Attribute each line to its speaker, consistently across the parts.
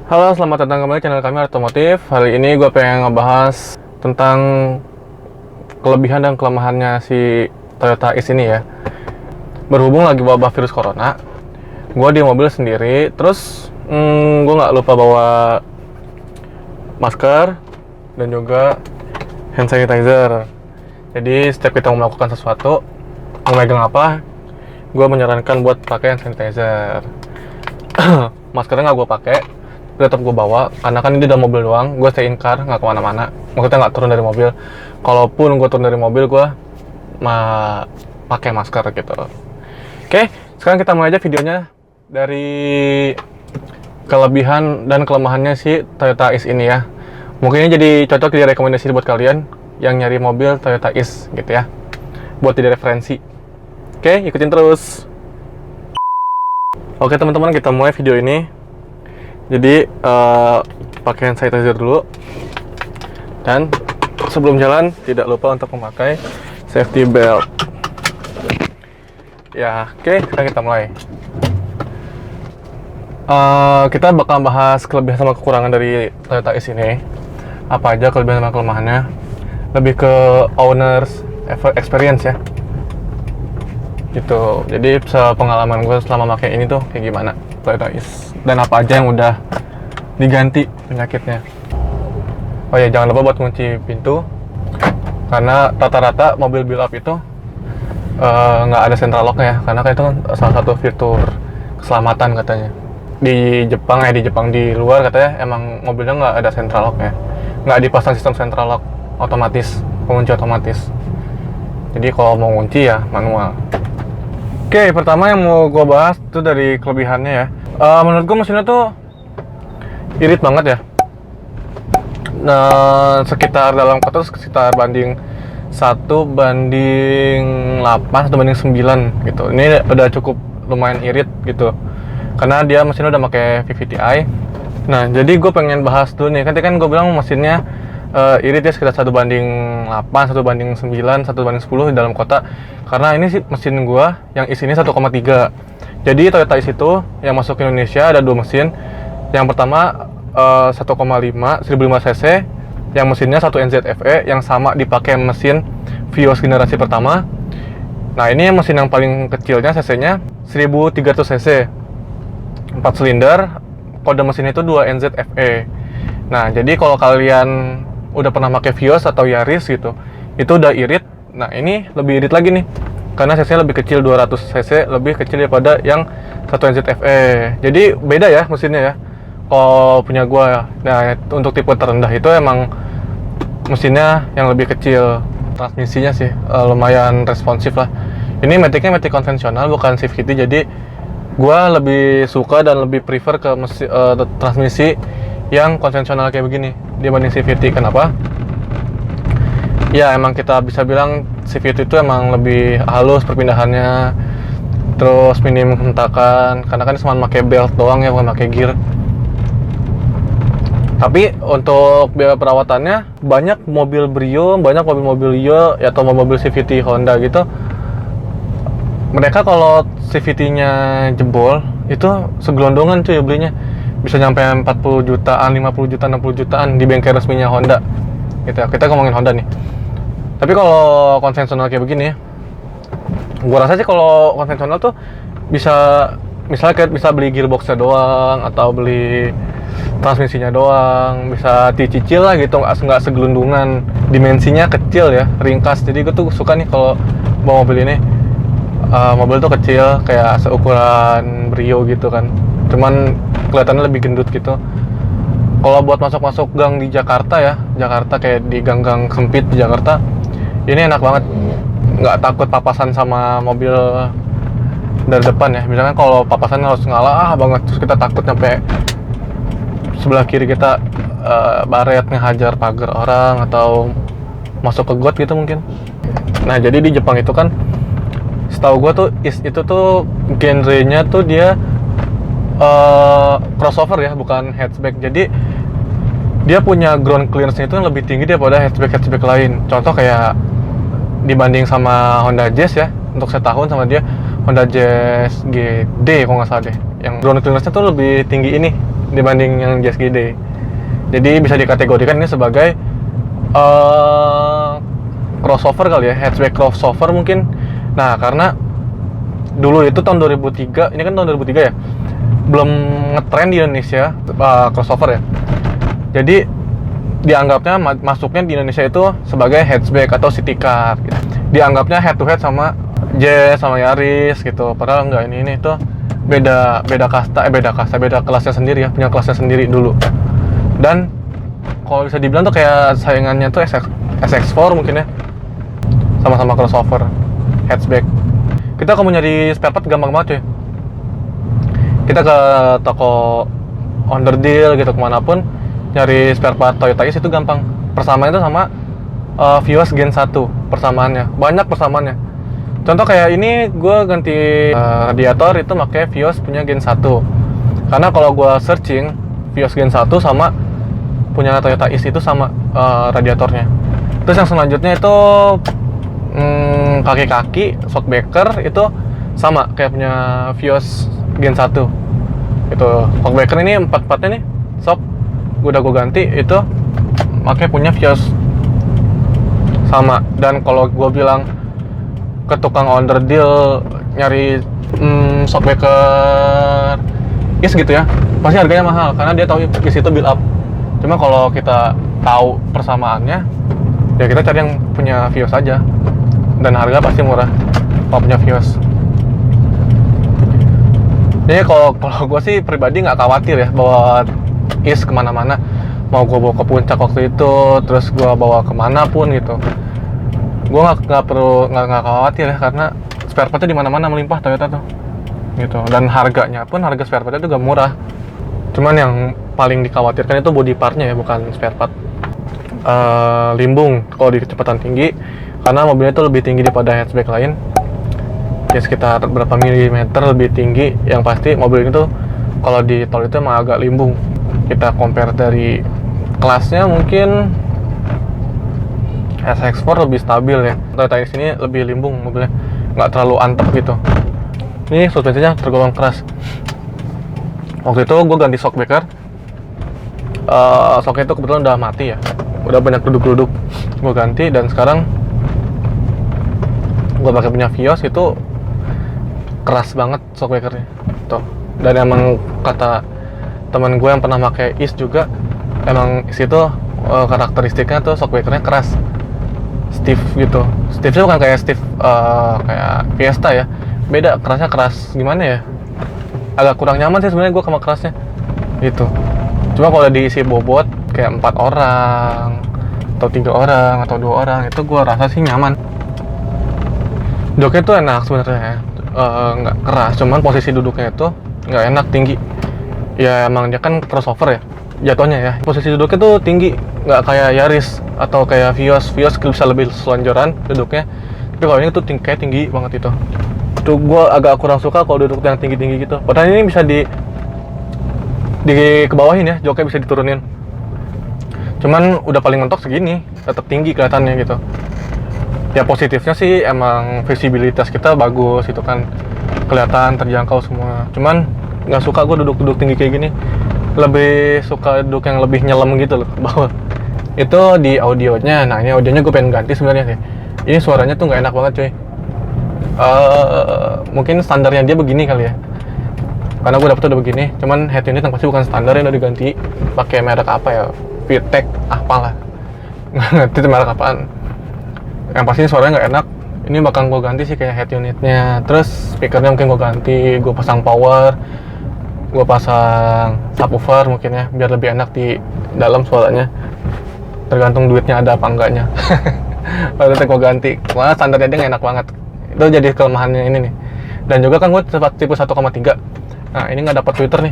Speaker 1: Halo, selamat datang kembali channel kami Otomotif. Hari ini gue pengen ngebahas tentang kelebihan dan kelemahannya si Toyota Ace ini ya. Berhubung lagi wabah virus corona, gue di mobil sendiri, terus gue nggak lupa bawa masker dan juga hand sanitizer. Jadi setiap kita mau melakukan sesuatu, mau megang apa, gue menyarankan buat pakai hand sanitizer. Maskernya nggak gue pakai, tetap gue bawa karena kan ini udah mobil doang. Gue stay in car, nggak kemana-mana, maksudnya nggak turun dari mobil. Kalaupun gue turun dari mobil, gue pakai masker gitu. Oke, sekarang kita mulai aja videonya dari kelebihan dan kelemahannya si Toyota Ace ini ya. Mungkin ini jadi cocok jadi rekomendasi buat kalian yang nyari mobil Toyota Ace gitu ya, buat jadi referensi. Oke, ikutin terus. Oke teman-teman, kita mulai video ini. Jadi pakai hand sanitizer dulu, dan sebelum jalan tidak lupa untuk memakai safety belt ya. Oke, sekarang kita mulai. Kita bakal bahas kelebihan sama kekurangan dari Toyota Ace ini. Apa aja kelebihan sama kelemahannya, lebih ke owners experience ya gitu. Jadi pengalaman gue selama pakai ini tuh kayak gimana Toyota Ace, dan apa aja yang udah diganti penyakitnya. Oh ya, jangan lupa buat kunci pintu, karena rata-rata mobil build up itu nggak ada central lock ya, karena itu kan salah satu fitur keselamatan katanya. Di Jepang di luar katanya emang mobilnya nggak ada central lock ya, nggak dipasang sistem central lock otomatis, pengunci otomatis. Jadi kalau mau kunci ya manual. Oke, pertama yang mau gue bahas itu dari kelebihannya ya. Menurut gue mesinnya tuh irit banget ya. Nah, sekitar dalam kota sekitar banding 1:8, 1:9 gitu. Ini udah cukup lumayan irit gitu, karena dia mesinnya udah pakai VVT-i. Nah, jadi gue pengen bahas dulu nih. Kan gue bilang mesinnya irit ya, sekitar 1:8, 1:9, 1:10 di dalam kota. Karena ini sih mesin gue yang isinya 1,3. Jadi Toyota Ace itu yang masuk ke Indonesia ada dua mesin. Yang pertama 1,5 1005 cc yang mesinnya 1 NZFE yang sama dipakai mesin Vios generasi pertama. Nah, ini mesin yang paling kecilnya, cc-nya 1300 cc, 4 silinder, kode mesin itu 2 NZFE. Nah, jadi kalau kalian udah pernah pakai Vios atau Yaris gitu, itu udah irit. Nah, ini lebih irit lagi nih, karena cc-nya lebih kecil, 200 cc, lebih kecil daripada yang 1 NZFE. Jadi beda ya mesinnya ya, kalau punya gua. Nah, untuk tipe terendah itu emang mesinnya yang lebih kecil. Transmisinya sih lumayan responsif lah. Ini matic-nya matic konvensional, bukan CVT. Jadi gua lebih suka dan lebih prefer ke transmisi yang konvensional kayak begini dibanding CVT. Kenapa? Ya, emang kita bisa bilang CVT itu emang lebih halus perpindahannya, terus minim hentakan, karena kan cuma pakai belt doang ya, bukan pakai gear. Tapi untuk biaya perawatannya, banyak mobil Brio, banyak mobil-mobil Yo atau mobil CVT Honda gitu, mereka kalau CVT-nya jebol itu segelondongan cuy belinya, bisa nyampe 40 jutaan, 50 jutaan, 60 jutaan di bengkel resminya Honda gitu ya. Kita ngomongin Honda nih. Tapi kalau konvensional kayak begini, gua rasa sih kalau konvensional tuh bisa, misalnya kayak bisa beli gearboxnya doang atau beli transmisinya doang, bisa dicicil lah gitu, nggak segelundungan. Dimensinya kecil ya, ringkas. Jadi gue tuh suka nih kalau bawa mobil ini. Mobil tuh kecil, kayak seukuran Brio gitu kan, cuman kelihatannya lebih gendut gitu. Kalau buat masuk-masuk gang di Jakarta ya, Jakarta kayak di gang-gang sempit di Jakarta, ini enak banget, nggak takut papasan sama mobil dari depan ya. Misalnya kalau papasan harus ngalah banget, terus kita takut sampai sebelah kiri kita baret ngehajar pagar orang atau masuk ke got gitu mungkin. Nah, jadi di Jepang itu kan, setahu gue tuh itu tuh genrenya tuh dia crossover ya, bukan hatchback. Jadi dia punya ground clearance-nya itu yang lebih tinggi daripada hatchback lain. Contoh kayak dibanding sama Honda Jazz ya, untuk setahun sama dia Honda Jazz GD kalau nggak salah deh, yang ground clearance-nya tuh lebih tinggi ini dibanding yang JSGD. Jadi bisa dikategorikan ini sebagai crossover kali ya, hatchback crossover mungkin. Nah, karena dulu itu tahun 2003, ini kan tahun 2003 ya, belum ngetrend di Indonesia crossover ya. Jadi dianggapnya masuknya di Indonesia itu sebagai hatchback atau city car gitu. Dianggapnya head to head sama Jazz sama Yaris gitu. Padahal enggak, ini tuh beda kelasnya sendiri ya, punya kelasnya sendiri dulu. Dan kalau bisa dibilang tuh kayak saingannya tuh SX4 mungkin ya, sama-sama crossover hatchback. Kita kalau mau nyari spare part gampang banget cuy. Kita ke toko Underdeal gitu, kemanapun nyari spare part Toyota Is itu gampang. Persamaannya itu sama Vios Gen 1 persamaannya, banyak persamaannya. Contoh kayak ini, gue ganti radiator itu pakai Vios punya Gen 1. Karena kalau gue searching Vios Gen 1 sama punya Toyota Is itu sama radiatornya. Terus yang selanjutnya itu kaki-kaki shockbreaker itu sama kayak punya Vios Gen 1. Itu shockbreaker ini 4-4-nya nih shock udah gue ganti, itu pakai punya Vios sama. Dan kalau gue bilang ke tukang Underdeal nyari shockbreaker Is gitu ya, pasti harganya mahal karena dia tahu Is itu build up. Cuma kalau kita tahu persamaannya ya kita cari yang punya Vios aja, dan harga pasti murah kalau punya Vios. Jadi kalau gue sih pribadi nggak khawatir ya bawa Is kemana-mana. Mau gue bawa ke puncak waktu itu, terus gue bawa kemana pun gitu, gue nggak khawatir ya, karena spare partnya di mana-mana melimpah Toyota tuh gitu. Dan harganya pun, harga spare partnya juga murah. Cuman yang paling dikhawatirkan itu body partnya ya, bukan spare part. Limbung kalau di kecepatan tinggi, karena mobilnya itu lebih tinggi daripada hatchback lain ya, sekitar berapa milimeter lebih tinggi. Yang pasti mobil ini tuh kalau di tol itu emang agak limbung. Kita compare dari kelasnya, mungkin SX4 lebih stabil ya, Toyota Is ini lebih limbung mobilnya, nggak terlalu antep gitu. Ini suspensinya tergolong keras. Waktu itu gue ganti shockbreaker, shocknya itu kebetulan udah mati ya, udah banyak duduk-duduk, gue ganti. Dan sekarang gue pakai punya Vios, itu keras banget shockbreakernya tuh. Dan emang kata teman gue yang pernah pakai Is juga, emang Is itu karakteristiknya tuh shockbreakernya keras, stiff gitu. Stiffnya bukan kayak stiff kayak Fiesta ya, beda, kerasnya keras gimana ya, agak kurang nyaman sih sebenarnya gue sama kerasnya gitu. Cuma kalau diisi bobot kayak 4 orang atau 3 orang atau 2 orang, itu gue rasa sih nyaman. Joknya tuh enak sebenarnya, nggak keras, cuman posisi duduknya itu nggak enak, tinggi ya. Emang dia kan crossover ya jatuhnya ya, posisi duduknya tuh tinggi, nggak kayak Yaris atau kayak Vios bisa lebih selonjoran duduknya. Tapi kalau ini tuh kayak tinggi banget itu gue agak kurang suka kalau duduk yang tinggi-tinggi gitu. Padahal ini bisa di kebawahin ya, joknya bisa diturunin. Cuman udah paling mentok segini, tetap tinggi kelihatannya gitu. Ya positifnya sih emang visibilitas kita bagus itu kan, kelihatan terjangkau semua. Cuman nggak suka gue duduk tinggi kayak gini, lebih suka duduk yang lebih nyelam gitu loh ke bawah. Itu di audionya. Nah, ini audionya gue pengen ganti sebenarnya sih. Ini suaranya tuh nggak enak banget cuy. Mungkin standarnya dia begini kali ya, karena gue dapet udah begini. Cuman head unit yang pasti bukan standar, yang udah diganti pakai merek apa ya, VTEC apalah, nggak ngerti itu merek apaan. Yang pasti suaranya nggak enak. Ini bakal gue ganti sih kayak head unitnya. Terus speakernya mungkin gue ganti, gue pasang power, gue pasang subwoofer mungkin ya, biar lebih enak di dalam suaranya. Tergantung duitnya ada apa enggaknya. Lalu gue ganti, wah standarnya dia nggak enak banget. Itu jadi kelemahannya ini nih. Dan juga kan gue tipe 1,3. Nah ini nggak dapat tweeter nih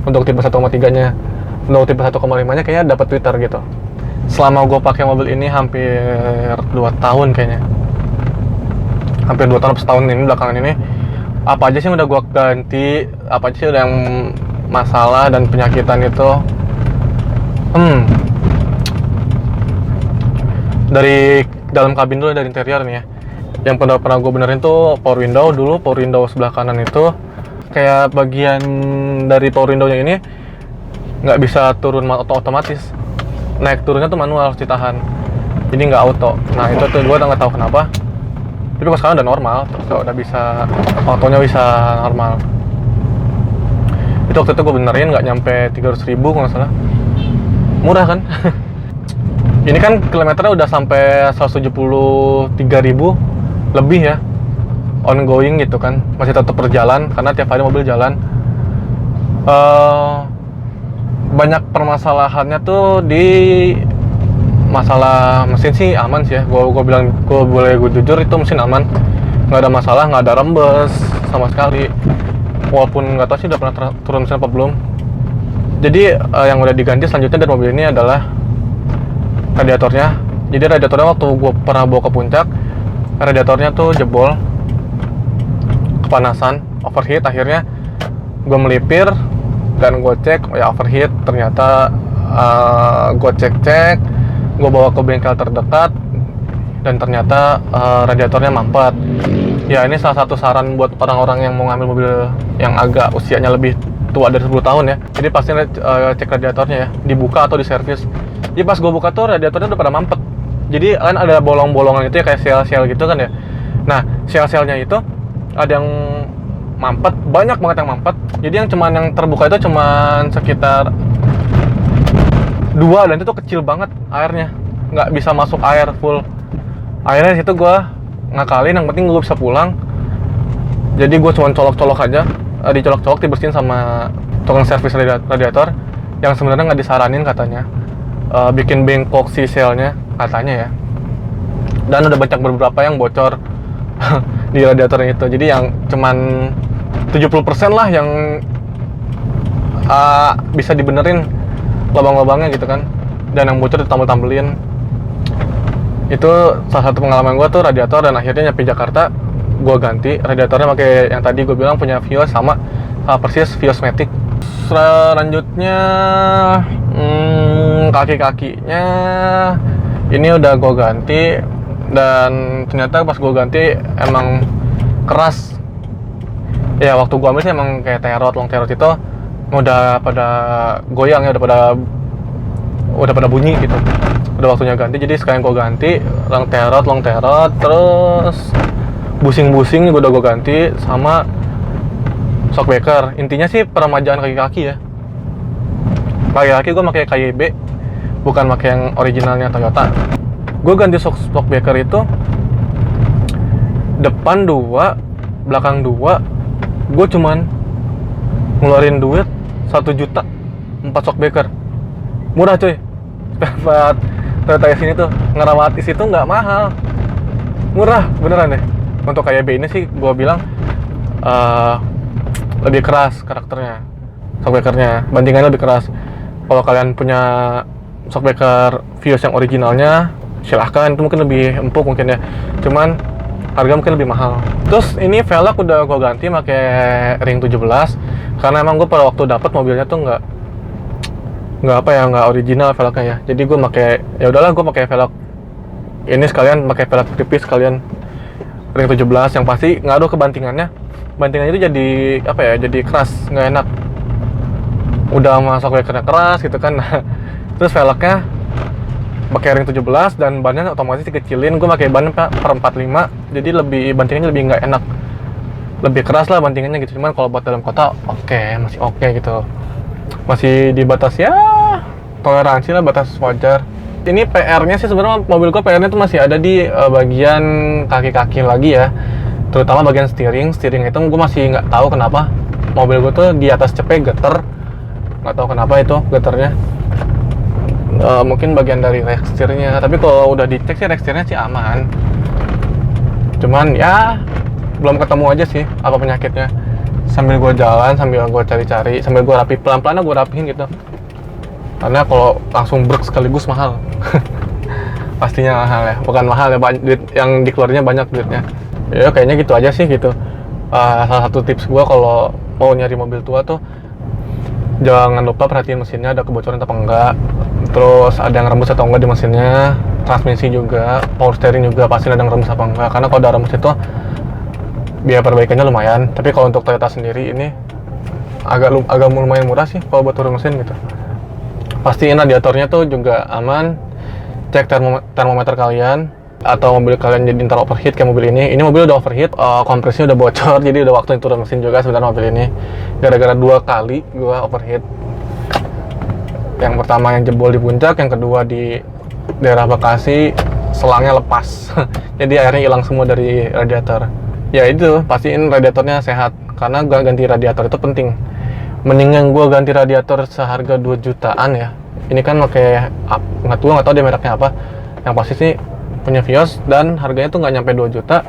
Speaker 1: untuk tipe 1,3 nya. Untuk tipe 1,5 nya kayaknya dapat tweeter gitu. Selama gue pakai mobil ini hampir 2 tahun kayaknya, hampir 2 tahun setahun ini belakangan ini, apa aja sih udah gue ganti, apa aja sih udah yang masalah dan penyakitan itu. Dari dalam kabin dulu, dari interior nih ya. Yang pernah gue benerin tuh power window dulu. Power window sebelah kanan itu kayak bagian dari power window-nya ini nggak bisa turun otomatis, naik turunnya tuh manual, harus ditahan, jadi nggak auto. Nah itu tuh gue nggak tahu kenapa, tapi kok sekarang udah normal, udah bisa autonya bisa normal. Itu waktu itu gue benerin nggak nyampe 300.000 kalau nggak salah, murah kan. Ini kan kilometernya udah sampai 173.000 lebih ya, ongoing gitu kan, masih tetap berjalan karena tiap hari mobil jalan. Banyak permasalahannya tuh di masalah mesin sih aman sih ya. Gue bilang, gue jujur itu mesin aman, nggak ada masalah, nggak ada rembes sama sekali. Walaupun nggak tahu sih udah pernah turun mesin apa belum. Jadi yang udah diganti selanjutnya dari mobil ini adalah radiatornya. Jadi radiatornya waktu gue pernah bawa ke puncak, radiatornya tuh jebol, kepanasan, overheat. Akhirnya gue melipir dan gue cek, ya overheat. Ternyata gue cek, gue bawa ke bengkel terdekat dan ternyata radiatornya mampet. Ya ini salah satu saran buat orang-orang yang mau ngambil mobil yang agak usianya lebih tua dari 10 tahun ya. Jadi pasti cek radiatornya ya, dibuka atau diservis. Jadi pas gue buka tuh radiatornya udah pada mampet. Jadi kan ada bolong-bolongan itu ya, kayak sel-sel gitu kan ya. Nah sel-selnya itu ada yang mampet, banyak banget yang mampet. Jadi yang terbuka itu cuman sekitar 2, dan itu tuh kecil banget airnya, nggak bisa masuk air full. Akhirnya situ gue ngakalin, yang penting gue bisa pulang. Jadi gue cuma colok-colok aja, dicolok-colok, dibersihin sama tukang servis radiator, yang sebenarnya nggak disaranin katanya, bikin bengkok si selnya katanya ya. Dan udah banyak beberapa yang bocor di radiatornya itu. Jadi yang cuman 70% lah yang bisa dibenerin lubang-lubangnya gitu kan, dan yang bocor ditambel-tambelin. Itu salah satu pengalaman gue tuh radiator, dan akhirnya nyampe Jakarta gue ganti radiatornya pakai yang tadi gue bilang punya Vios, sama persis Vios Matic. Selanjutnya kaki-kakinya ini udah gue ganti, dan ternyata pas gue ganti emang keras ya. Waktu gue ambil sih emang kayak long terot itu udah pada goyang ya, udah pada bunyi gitu. Udah waktunya ganti, jadi sekalian gue ganti long terot, terus busing-busing juga udah gue ganti, sama shockbreaker. Intinya sih peremajaan kaki-kaki ya. Kaki-kaki gue pakai KYB, bukan pakai yang originalnya Toyota. Gue ganti shockbreaker itu depan 2, belakang 2. Gue cuman ngeluarin duit 1 juta 4 shockbreaker. Murah cuy. Buat Toyota sini tuh ngerawat isi itu nggak mahal, murah beneran deh. Untuk KYB ini sih gue bilang lebih keras karakternya, shockbreakernya bandingannya lebih keras. Kalau kalian punya shockbreaker Vios yang originalnya silahkan, itu mungkin lebih empuk mungkin ya, cuman harga mungkin lebih mahal. Terus ini velg udah gue ganti pakai ring 17, karena emang gue pada waktu dapat mobilnya tuh nggak original velgnya ya. Jadi gue pakai, ya udahlah gue pakai velg ini sekalian, pakai velg tipis sekalian ring 17, yang pasti ngaruh ke bantingannya itu jadi jadi keras, nggak enak. Udah masuk shockbreakernya keras gitu kan. Terus velgnya pakai ring 17 dan bannya otomatis dikecilin. Gue pakai ban per 45, jadi bantingannya lebih nggak enak, lebih keras lah bantingannya gitu. Cuman kalau buat dalam kota masih oke gitu, masih di batas ya toleransi lah, batas wajar. Ini PR-nya sih sebenarnya mobil gue, PR-nya tuh masih ada di bagian kaki-kaki lagi ya, terutama bagian steering itu gue masih nggak tahu kenapa mobil gue tuh di atas cepet geter, nggak tahu kenapa itu geternya. Mungkin bagian dari rack steer-nya, tapi kalau udah dicek sih rack steer-nya sih aman. Cuman ya belum ketemu aja sih apa penyakitnya. Sambil gue jalan, sambil gue cari-cari, sambil gue rapi, pelan-pelan gue rapihin gitu. Karena kalau langsung brek sekaligus mahal. Pastinya mahal ya, bukan mahal ya, duit yang dikeluarnya banyak duitnya. Ya kayaknya gitu aja sih gitu. Salah satu tips gue kalau mau nyari mobil tua tuh, jangan lupa perhatiin mesinnya ada kebocoran atau enggak, terus ada yang rembes atau enggak di mesinnya, transmisi juga, power steering juga pasti ada yang rembes apa enggak. Karena kalau ada rembes itu biaya perbaikannya lumayan. Tapi kalau untuk Toyota sendiri ini agak lumayan murah sih kalau buat turun mesin gitu. Pastiin radiatornya tuh juga aman. Cek termometer kalian, atau mobil kalian jadi ntar overheat kayak mobil ini. Ini mobil udah overheat, kompresnya udah bocor, jadi udah waktunya turun mesin juga sebenarnya mobil ini. Gara-gara 2 kali gua overheat. Yang pertama yang jebol di puncak, yang kedua di daerah Bekasi selangnya lepas. Jadi airnya hilang semua dari radiator. Ya itu, pastiin radiatornya sehat, karena ganti radiator itu penting. Mendingan gua ganti radiator seharga 2 jutaan ya. Ini kan pakai nggak tahu dia mereknya apa. Yang pasti sih punya Vios dan harganya tuh nggak nyampe 2 juta.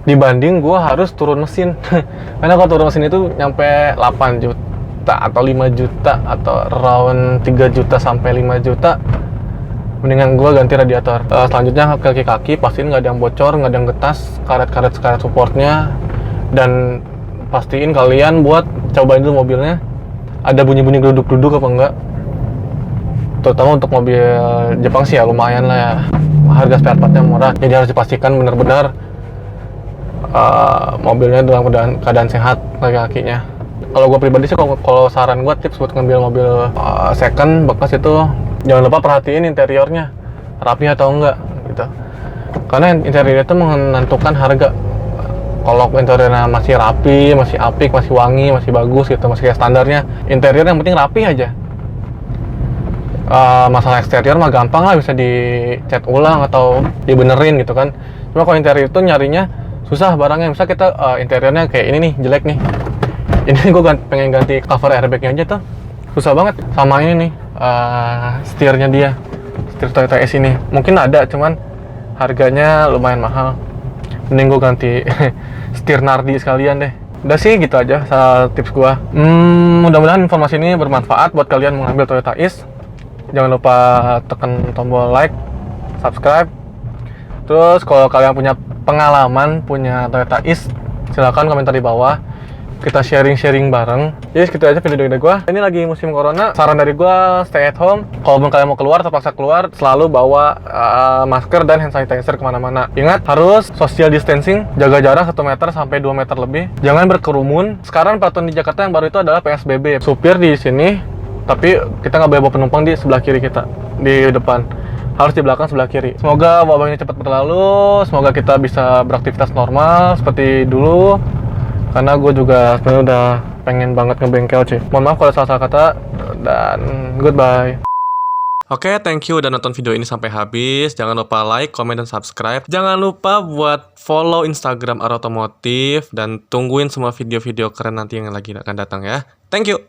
Speaker 1: Dibanding gua harus turun mesin. Karena kalau turun mesin itu nyampe 8 juta atau 5 juta atau around 3 juta sampai 5 juta. Mendingan gue ganti radiator. Selanjutnya kaki-kaki pastiin nggak ada yang bocor, nggak ada yang getas, karet supportnya, dan pastiin kalian buat cobain dulu mobilnya ada bunyi-bunyi geluduk-geluduk apa enggak. Terutama untuk mobil Jepang sih ya lumayan lah ya, harga spare partnya murah, jadi harus dipastikan benar-benar mobilnya dalam keadaan sehat kaki-kakinya. Kalau gue pribadi sih, kalau saran gue tips buat ngambil mobil second bekas itu jangan lupa perhatiin interiornya rapi atau enggak gitu, karena interior itu menentukan harga. Kalau interiornya masih rapi, masih apik, masih wangi, masih bagus gitu, masih kayak standarnya, interior yang penting rapi aja. Masalah eksterior mah gampang lah, bisa dicat ulang atau dibenerin gitu kan. Cuma kalau interior itu nyarinya susah barangnya. Misal kita interiornya kayak ini nih, jelek nih, ini gue pengen ganti cover airbagnya aja tuh susah banget. Sama ini nih, setirnya dia, setir Toyota S ini mungkin ada, cuman harganya lumayan mahal. Mending gue ganti setir Nardi sekalian deh. Udah sih gitu aja tips gue. Mudah-mudahan informasi ini bermanfaat buat kalian mengambil Toyota S. Jangan lupa tekan tombol like, subscribe. Terus kalau kalian punya pengalaman punya Toyota S, silahkan komentar di bawah, kita sharing bareng. Jadi segitu aja video dari gue. Ini lagi musim corona, saran dari gue stay at home. Kalaupun kalian mau keluar, terpaksa keluar, selalu bawa masker dan hand sanitizer kemana-mana. Ingat, harus social distancing, jaga jarak 1 meter sampai 2 meter lebih. Jangan berkerumun. Sekarang peraturan di Jakarta yang baru itu adalah PSBB. Supir di sini, tapi kita nggak boleh bawa penumpang di sebelah kiri kita, di depan. Harus di belakang sebelah kiri. Semoga wabah ini cepat berlalu. Semoga kita bisa beraktivitas normal seperti dulu. Karena gue juga sebenarnya udah pengen banget ngebengkel cuy. Mohon maaf kalau salah kata, dan goodbye. Oke, thank you udah nonton video ini sampai habis. Jangan lupa like, comment, dan subscribe. Jangan lupa buat follow Instagram Arotomotif, dan tungguin semua video-video keren nanti yang lagi akan datang ya. Thank you.